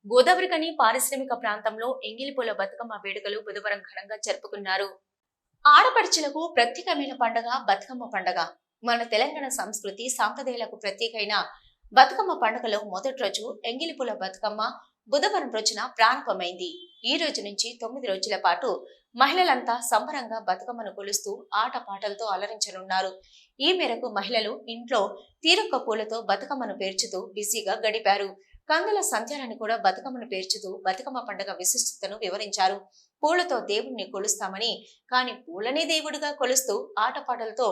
గోదావరికని పారిశ్రామిక ప్రాంతంలో ఎంగిలిపూల బతుకమ్మ వేడుకలు బుధవారం ఘనంగా జరుపుకున్నారు. ఆడపడుచులకు ప్రత్యేకమైన పండుగ బతుకమ్మ పండుగ. మన తెలంగాణ సంస్కృతి సాంప్రదాయాలకు ప్రత్యేకమైన బతుకమ్మ పండుగలో మొదటి రోజు ఎంగిలిపూల బతుకమ్మ బుధవారం రోజున ప్రారంభమైంది. ఈ రోజు నుంచి 9 రోజుల పాటు మహిళలంతా సంబరంగా బతుకమ్మను కొలుస్తూ ఆటపాటలతో అలరించనున్నారు. ఈ మేరకు మహిళలు ఇంట్లో తీరొక్క పూలతో బతుకమ్మను పేర్చుతూ బిజీగా గడిపారు. కందుల సంధ్యాలని కూడా బతుకమ్మను పేర్చుతూ బతుకమ్మ పండుగ విశిష్టతను వివరించారు. పూలతో దేవుణ్ణి కొలుస్తామని, కానీ పూలనే దేవుడిగా కొలుస్తూ ఆటపాటలతో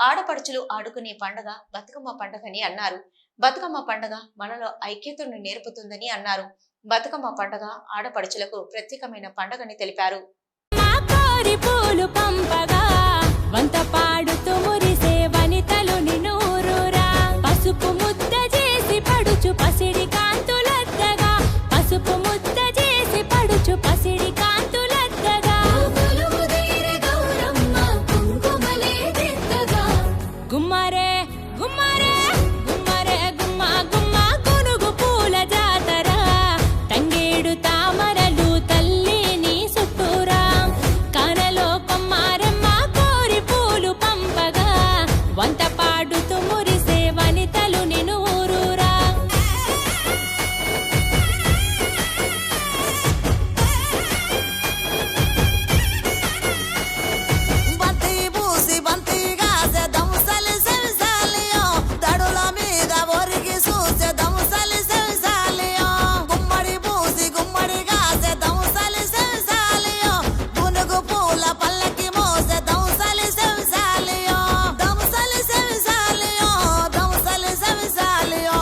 ఆడపడుచులు ఆడుకునే పండుగ బతుకమ్మ పండుగని అన్నారు. బతుకమ్మ పండుగ మనలో ఐక్యతను నేర్పుతుందని అన్నారు. బతుకమ్మ పండుగ ఆడపడుచులకు ప్రత్యేకమైన పండుగని తెలిపారు. పసుపు ముద్ద చేసి పడుచు పసిడి కాంతులద్దగా, పసుపు ముద్ద చేసి పడుచు పసిడి కాంతులద్దగా, గుమ్మరే గుమ్మరే గుమ్మరే గుమ్మ గుమ్మ గునుగు పూల జాతర, తంగేడు తామరలు తల్లిని సుట్టూరా, కానలో కొమ్మారమ్మ కోరి పూలు పంపగా, వంత పాడుతూ మురిసే వనితలు నినూరురా. బంతి పూసి బంతిగా దముసలి సెవిసాలియో, దడుల మీద ఒరిగి చూసే దముసలి సెవిసాలియో, గుమ్మడి పూసి గుమ్మడిగా దముసలి సెవిసాలియో, గునుగు పూల పల్లకి మోసే దముసలి సెవిసాలియో, దముసలి సెవిసాలియో, దముసలి సెవిసాలియో,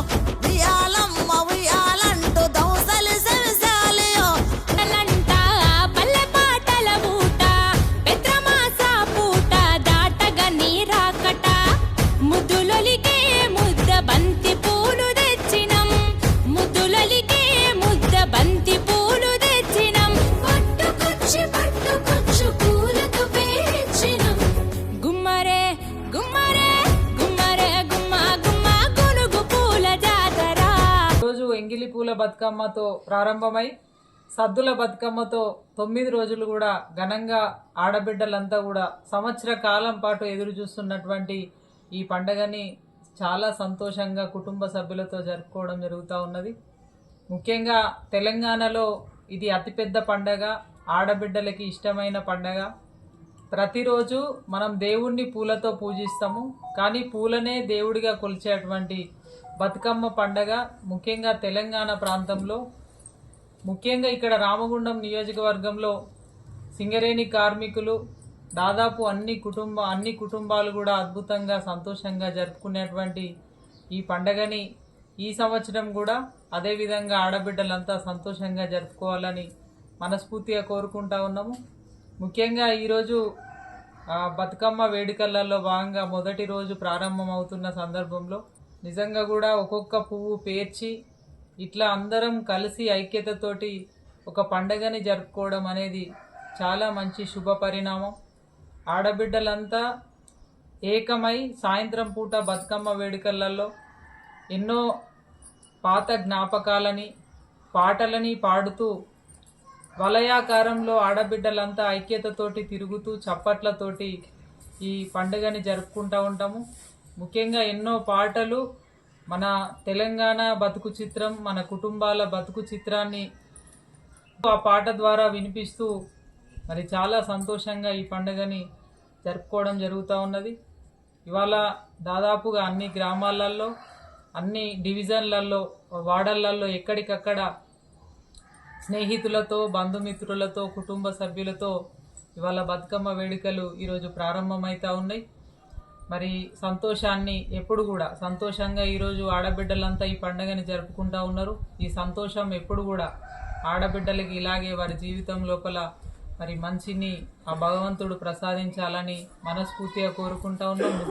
ఉయ్యాలమ్మ ఉయ్యాలంటూ దముసలి సెవిసాలియో. లంటా పల్లె పాటల ఊట, పెద్రమాస పూట దాటగా నీరాకట, ముద్దులొలికే ముద్ద బంతి పూలు తెచ్చినం, ముద్దులొలికే ముద్ద బంతి పూలు తెచ్చినం, పట్టుకొచ్చు పూలతో పేర్చినం, గుమ్మరే గుమ్మరే గుమ్మరే గుమ్మ గుమ్మ గునుగు పూల జాతర. రోజు ఎంగిలి పూల బతుకమ్మతో ప్రారంభమై సద్దుల బతుకమ్మతో 9 రోజులు కూడా ఘనంగా ఆడబిడ్డలంతా కూడా సంవత్సర కాలం పాటు ఎదురు చూస్తున్నటువంటి ఈ పండుగని చాలా సంతోషంగా కుటుంబ సభ్యులతో జరుపుకోవడం జరుగుతూ ఉన్నది. ముఖ్యంగా తెలంగాణలో ఇది అతిపెద్ద పండగ, ఆడబిడ్డలకి ఇష్టమైన పండగ. ప్రతిరోజు మనం దేవుణ్ణి పూలతో పూజిస్తాము, కానీ పూలనే దేవుడిగా కొలిచేటువంటి బతుకమ్మ పండగ ముఖ్యంగా తెలంగాణ ప్రాంతంలో, ముఖ్యంగా ఇక్కడ రామగుండం నియోజకవర్గంలో సింగరేణి కార్మికులు దాదాపు అన్ని కుటుంబాలు కూడా అద్భుతంగా సంతోషంగా జరుపుకునేటువంటి ఈ పండగని ఈ సంవత్సరం కూడా అదేవిధంగా ఆడబిడ్డలంతా సంతోషంగా జరుపుకోవాలని మనస్ఫూర్తిగా కోరుకుంటా ఉన్నాము. ముఖ్యంగా ఈరోజు బతుకమ్మ వేడుకలలో భాగంగా మొదటి రోజు ప్రారంభం అవుతున్న సందర్భంలో నిజంగా కూడా ఒక్కొక్క పువ్వు పేర్చి ఇట్లా అందరం కలిసి ఐక్యతతోటి ఒక పండగని జరుపుకోవడం అనేది చాలా మంచి శుభ పరిణామం. ఆడబిడ్డలంతా ఏకమై సాయంత్రం పూట బతుకమ్మ వేడుకలలో ఎన్నో పాత జ్ఞాపకాలని పాటలని పాడుతూ వలయాకారంలో ఆడబిడ్డలంతా ఐక్యతతోటి తిరుగుతూ చప్పట్లతోటి ఈ పండుగని జరుపుకుంటూ ఉంటాము. ముఖ్యంగా ఎన్నో పాటలు మన తెలంగాణ బతుకు చిత్రం, మన కుటుంబాల బతుకు చిత్రాన్ని ఆ పాట ద్వారా వినిపిస్తూ మరి చాలా సంతోషంగా ఈ పండుగని జరుపుకోవడం జరుగుతూ ఉన్నది. ఇవాళ దాదాపుగా అన్ని గ్రామాలలో, అన్ని డివిజన్లలో, వార్డులలో ఎక్కడికక్కడ స్నేహితులతో, బంధుమిత్రులతో, కుటుంబ సభ్యులతో ఇవాళ బతుకమ్మ వేడుకలు ఈరోజు ప్రారంభమవుతూ ఉన్నాయి. మరి సంతోషాన్ని ఎప్పుడు కూడా సంతోషంగా ఈరోజు ఆడబిడ్డలంతా ఈ పండుగని జరుపుకుంటూ ఉన్నారు. ఈ సంతోషం ఎప్పుడు కూడా ఆడబిడ్డలకి ఇలాగే వారి జీవితం లోపల మరి మంచిని ఆ భగవంతుడు ప్రసాదించాలని మనస్ఫూర్తిగా కోరుకుంటా ఉన్నాం.